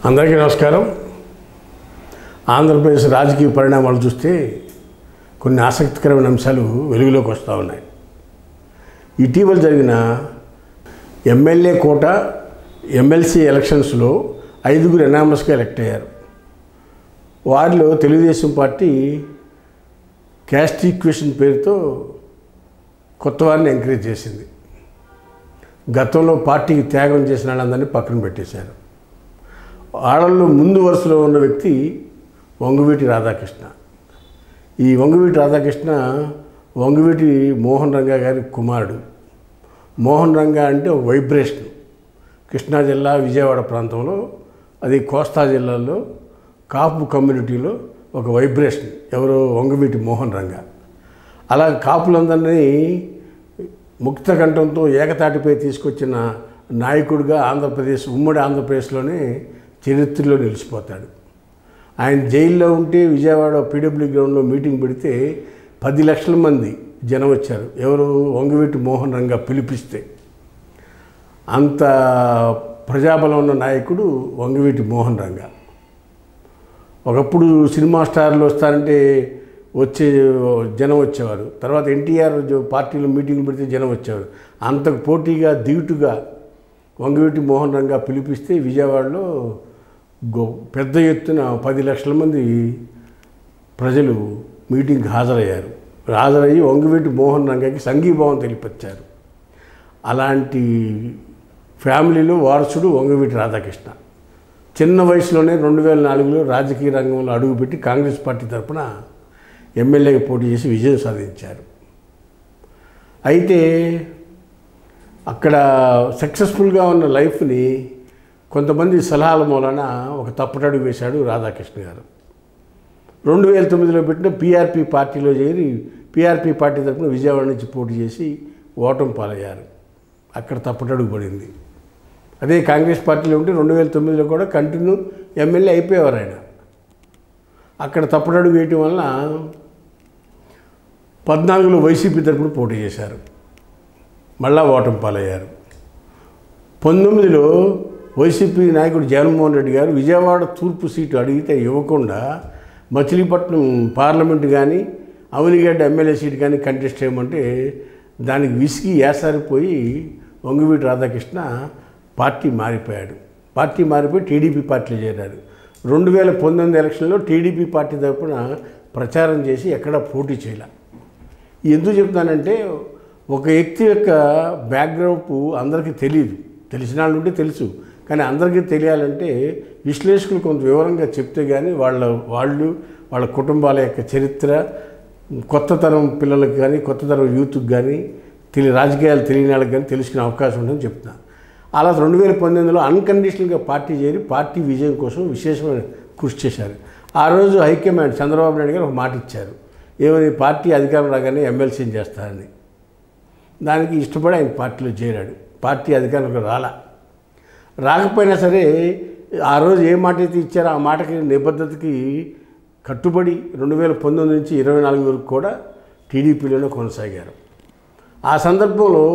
అందరికీ నమస్కారం. ఆంధ్రప్రదేశ్ రాజకీయ పరిణామాలు చూస్తే కొన్ని ఆసక్తికరమైన అంశాలు వెలుగులోకి వస్తూ ఉన్నాయి. ఇటీవల జరిగిన ఎమ్మెల్యే కోట ఎమ్మెల్సీ ఎలక్షన్స్లో 5 ఎనామస్గా ఎలక్ట్ అయ్యారు. వారిలో తెలుగుదేశం పార్టీ క్యాస్ట్ ఈక్వేషన్ పేరుతో కొత్త వారిని ఎంకరేజ్ చేసింది. గతంలో పార్టీకి త్యాగం చేసిన వాళ్ళందరినీ పక్కన పెట్టేశారు. వాళ్ళల్లో ముందు వరుసలో ఉన్న వ్యక్తి వంగవీటి రాధాకృష్ణ. ఈ వంగవీటి రాధాకృష్ణ వంగవీటి మోహన్ రంగా గారి కుమారుడు. మోహన్ రంగా అంటే ఒక వైబ్రేషన్. కృష్ణా జిల్లా విజయవాడ ప్రాంతంలో, అది కోస్తా జిల్లాలో కాపు కమ్యూనిటీలో ఒక వైబ్రేషన్. ఎవరో వంగవీటి మోహన్ రంగా. అలా కాపులందరినీ ముక్త కంఠంతో ఏకతాటిపై తీసుకొచ్చిన నాయకుడిగా ఉమ్మడి ఆంధ్రప్రదేశ్లోనే చరిత్రలో నిలిచిపోతాడు. ఆయన జైల్లో ఉంటే విజయవాడ పీడబ్ల్యూ గ్రౌండ్లో మీటింగ్ పెడితే 10 లక్షల మంది జనం వచ్చారు. ఎవరు? వంగవీటి మోహన్ రంగా పిలిపిస్తే. అంత ప్రజాబలం ఉన్న నాయకుడు వంగవీటి మోహన్ రంగా. ఒకప్పుడు సినిమా స్టార్లు వస్తారంటే జనం వచ్చేవారు. తర్వాత ఎన్టీఆర్ పార్టీలో మీటింగ్లు పెడితే జనం వచ్చేవారు. అంతకు పోటీగా ధీటుగా వంగవీటి మోహన్ రంగా పిలిపిస్తే విజయవాడలో పెద్ద ఎత్తున 10 లక్షల మంది ప్రజలు మీటింగ్కి హాజరయ్యి వంగవీటి మోహన్ రంగాకి సంఘీభావం తెలిపొచ్చారు. అలాంటి ఫ్యామిలీలో వారసుడు వంగవీటి రాధాకృష్ణ. చిన్న వయసులోనే 2004లో రాజకీయ రంగంలో అడుగుపెట్టి కాంగ్రెస్ పార్టీ తరఫున ఎమ్మెల్యేగా పోటీ చేసి విజయం సాధించారు. అయితే అక్కడ సక్సెస్ఫుల్గా ఉన్న లైఫ్ని కొంతమంది సలహాల మూలన ఒక తప్పుటడుగు వేశాడు రాధాకృష్ణ గారు. 2009లో పెట్టిన పీఆర్పీ పార్టీలో చేరి పీఆర్పీ పార్టీ తరఫున విజయవాడ నుంచి పోటీ చేసి ఓటమి పాలయ్యారు. అక్కడ తప్పుటడుగు పడింది. అదే కాంగ్రెస్ పార్టీలో ఉంటే 2009లో కూడా కంటిన్యూ ఎమ్మెల్యే అయిపోయేవారు ఆయన. అక్కడ తప్పుటడుగు వేయటం వలన 14లో వైసీపీ తరఫున పోటీ చేశారు. మళ్ళా ఓటమి పాలయ్యారు. 19లో వైసీపీ నాయకుడు జగన్మోహన్ రెడ్డి గారు విజయవాడ తూర్పు సీటు అడిగితే ఇవ్వకుండా మచిలీపట్నం పార్లమెంటు కానీ అవనిగడ్డ ఎమ్మెల్యే సీటు కానీ కంటెస్ట్ చేయమంటే దానికి విసిగి ఏసారిపోయి వంగవీటి రాధాకృష్ణ పార్టీ మారిపోయి టీడీపీ పార్టీలో చేరారు. 2019 ఎలక్షన్లో టీడీపీ పార్టీ తరఫున ప్రచారం చేసి ఎక్కడా పోటీ చేయాల. ఎందుకు చెప్తానంటే ఒక వ్యక్తి యొక్క బ్యాక్గ్రౌండ్ అందరికీ తెలియదు. తెలిసిన వాళ్ళు ఉంటే తెలుసు, కానీ అందరికీ తెలియాలంటే విశ్లేషకులు కొంత వివరంగా చెప్తే కానీ వాళ్ళ కుటుంబాల యొక్క చరిత్ర కొత్త తరం పిల్లలకు కానీ కొత్త తరం యూత్కి కానీ రాజకీయాలు తెలియని వాళ్ళకి కానీ తెలుసుకునే అవకాశం ఉంటుందని చెప్తున్నాను. అలా 2019లో అన్కండిషనల్గా పార్టీ చేరి పార్టీ విజయం కోసం విశేషమైన కృషి చేశారు. ఆ రోజు హైకమాండ్ చంద్రబాబు నాయుడు గారు ఒక మాట ఇచ్చారు. ఏమని? పార్టీ అధికారం రాగానే ఎమ్మెల్సీని చేస్తారని. దానికి ఇష్టపడి ఆయన పార్టీలో చేరాడు. పార్టీ అధికారంలో రాకపోయినా సరే ఆ రోజు ఏ మాట అయితే ఇచ్చారో ఆ మాటకి నిబద్ధతకి కట్టుబడి 2019 నుంచి 2024 వరకు కూడా టీడీపీలోనే కొనసాగారు. ఆ సందర్భంలో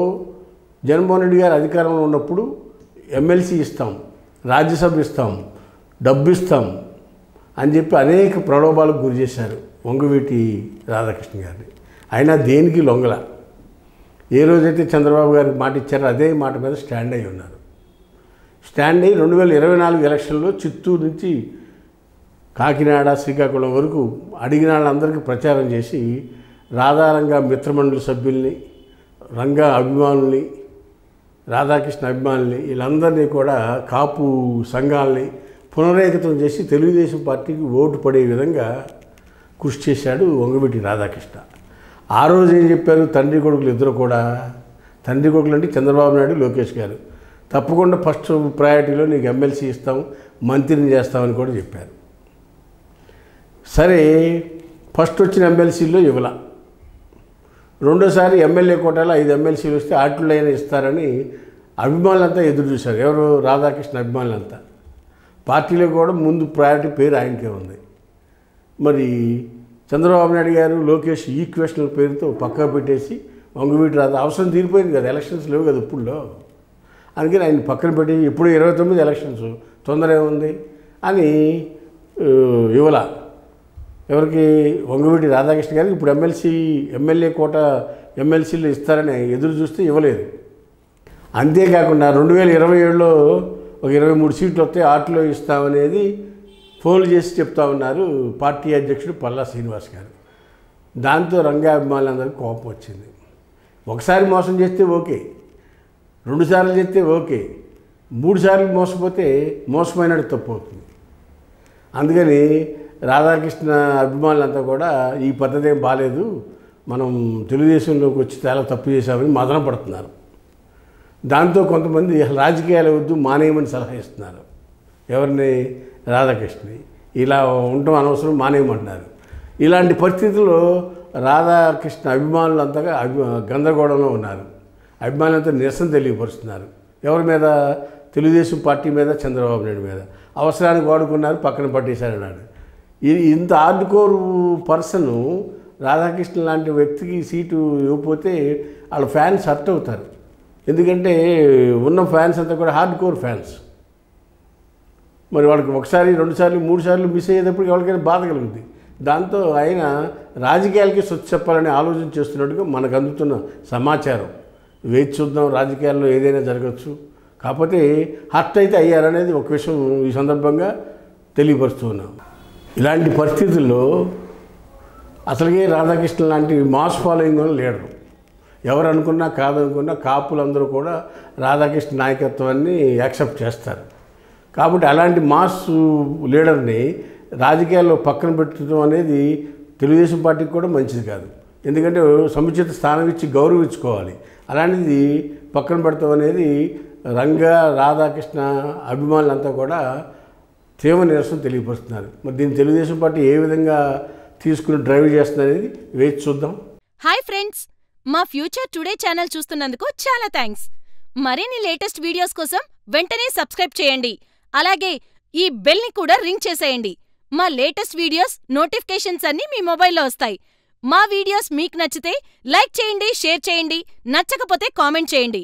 జగన్మోహన్ రెడ్డి గారు అధికారంలో ఉన్నప్పుడు ఎమ్మెల్సీ ఇస్తాం, రాజ్యసభ ఇస్తాం, డబ్బు ఇస్తాం అని చెప్పి అనేక ప్రలోభాలకు గురి చేశారు వంగవీటి రాధాకృష్ణ గారిని. అయినా దేనికి లొంగల. ఏ రోజైతే చంద్రబాబు గారికి మాట ఇచ్చారో అదే మాట మీద స్టాండ్ అయి ఉన్నారు. స్టాండ్ అయ్యి 2024 ఎలక్షన్లో చిత్తూరు నుంచి కాకినాడ శ్రీకాకుళం వరకు అడిగిన వాళ్ళందరికీ ప్రచారం చేసి రాధారంగా మిత్రమండలి సభ్యుల్ని, రంగా అభిమానుల్ని, రాధాకృష్ణ అభిమానుల్ని వీళ్ళందరినీ కూడా కాపు సంఘాలని పునరేకితం చేసి తెలుగుదేశం పార్టీకి ఓటు పడే విధంగా కృషి చేశాడు వంగవీటి రాధాకృష్ణ. ఆ రోజు ఏం చెప్పారు? తండ్రి కొడుకులు ఇద్దరు కూడా, తండ్రి కొడుకులు అంటే చంద్రబాబు నాయుడు, లోకేష్ గారు, తప్పకుండా ఫస్ట్ ప్రయారిటీలో నీకు ఎమ్మెల్సీ ఇస్తాం, మంత్రిని చేస్తామని కూడా చెప్పారు. సరే, ఫస్ట్ వచ్చిన ఎమ్మెల్సీలో ఇవ్వలా. రెండోసారి ఎమ్మెల్యే కోటాలో 5 ఎమ్మెల్సీలు వస్తే ఆటలైనా ఇస్తారని అభిమానులంతా ఎదురు చూశారు. ఎవరు? రాధాకృష్ణ అభిమానులంతా. పార్టీలో కూడా ముందు ప్రయారిటీ పేరు ఆయనకే ఉంది. మరి చంద్రబాబు నాయుడు గారు, లోకేష్ ఈక్వేషనల్ పేరుతో పక్కకు పెట్టేసి వంగవీటి అవసరం తీరిపోయింది కదా, ఎలక్షన్స్ లేవు కదా ఇప్పుడులో. అందుకని ఆయన పక్కన పెట్టి ఇప్పుడు 29 ఎలక్షన్స్ తొందర ఏముంది, అని ఇవ్వలా. ఎవరికి? వంగవీటి రాధాకృష్ణ గారికి ఇప్పుడు ఎమ్మెల్యే కోట ఎమ్మెల్సీలు ఇస్తారని ఎదురు చూస్తే ఇవ్వలేదు. అంతేకాకుండా 2027లో ఒక 23 సీట్లు వస్తే ఆటలో ఇస్తామనేది ఫోన్లు చేసి చెప్తా ఉన్నారు పార్టీ అధ్యక్షుడు పల్లా శ్రీనివాస్ గారు. దాంతో రంగా అభిమానులందరికీ కోపం వచ్చింది. ఒకసారి మోసం చేస్తే ఓకే, 2 సార్లు చేస్తే ఓకే, 3 సార్లు మోసపోతే మోసమైనట్టు తప్పు అవుతుంది. అందుకని రాధాకృష్ణ అభిమానులంతా కూడా ఈ పద్ధతి ఏం బాగాలేదు, మనం తెలుగుదేశంలోకి వచ్చి చాలా తప్పు చేశామని మదన పడుతున్నారు. దాంతో కొంతమంది రాజకీయాలు వద్దు మానేయమని సలహా ఇస్తున్నారు. ఎవరిని? రాధాకృష్ణని. ఇలా ఉండటం అనవసరం, మానేయమంటున్నారు. ఇలాంటి పరిస్థితుల్లో రాధాకృష్ణ అభిమానులంతగా గందరగోళంలో ఉన్నారు. అభిమానులంతా నిరసన తెలియపరుస్తున్నారు. ఎవరి మీద? తెలుగుదేశం పార్టీ మీద, చంద్రబాబు నాయుడు మీద. అవసరానికి వాడుకున్నారు, పక్కన పట్టేశారన్నాడు. ఇంత హార్డ్ కోర్ పర్సన్ రాధాకృష్ణ లాంటి వ్యక్తికి సీటు ఇవ్వకపోతే వాళ్ళ ఫ్యాన్స్ హర్ట్ అవుతారు. ఎందుకంటే ఉన్న ఫ్యాన్స్ అంతా కూడా హార్డ్ కోర్ ఫ్యాన్స్. మరి వాళ్ళకి 1 సారి 2 సార్లు 3 సార్లు మిస్ అయ్యేటప్పటికి ఎవరికైనా బాధ కలుగుతుంది. దాంతో ఆయన రాజకీయాలకి స్వచ్ఛ చెప్పాలని ఆలోచన చేస్తున్నట్టుగా మనకు అందుతున్న సమాచారం. వేచి చూద్దాం, రాజకీయాల్లో ఏదైనా జరగచ్చు. కాకపోతే హర్ట్ అయితే అయ్యారనేది ఒక విషయం ఈ సందర్భంగా తెలియపరుస్తూ ఉన్నాం. ఇలాంటి పరిస్థితుల్లో అసలుగే రాధాకృష్ణ లాంటి మాస్ ఫాలోయింగ్ లీడరు, ఎవరు అనుకున్నా కాదనుకున్నా కాపులందరూ కూడా రాధాకృష్ణ నాయకత్వాన్ని యాక్సెప్ట్ చేస్తారు. కాబట్టి అలాంటి మాస్ లీడర్ని రాజకీయాల్లో పక్కన పెట్టడం అనేది తెలుగుదేశం పార్టీకి కూడా మంచిది కాదు. ఎందుకంటే సముచిత స్థానం ఇచ్చి గౌరవించుకోవాలి. అలాంటిది పక్కన పెడతాం అనేది రంగా రాధాకృష్ణ అభిమానులంతా కూడా తీవ్ర నిరసన తెలియపరుస్తున్నారు. మరి దీన్ని తెలుగుదేశం పార్టీ ఏ విధంగా తీసుకుని డ్రైవ్ చేస్తుంది అనేది వేచి చూద్దాం. హాయ్ ఫ్రెండ్స్, మా ఫ్యూచర్ టుడే ఛానల్ చూస్తున్నందుకు చాలా థ్యాంక్స్. మరిన్ని లేటెస్ట్ వీడియోస్ కోసం వెంటనే సబ్స్క్రైబ్ చేయండి. అలాగే ఈ బెల్ ని కూడా రింగ్ చేసేయండి. మా లేటెస్ట్ వీడియోస్ నోటిఫికేషన్స్ అన్నీ మీ మొబైల్లో వస్తాయి. మా వీడియోస్ మీకు నచ్చితే లైక్ చేయండి, షేర్ చేయండి, నచ్చకపోతే కామెంట్ చేయండి.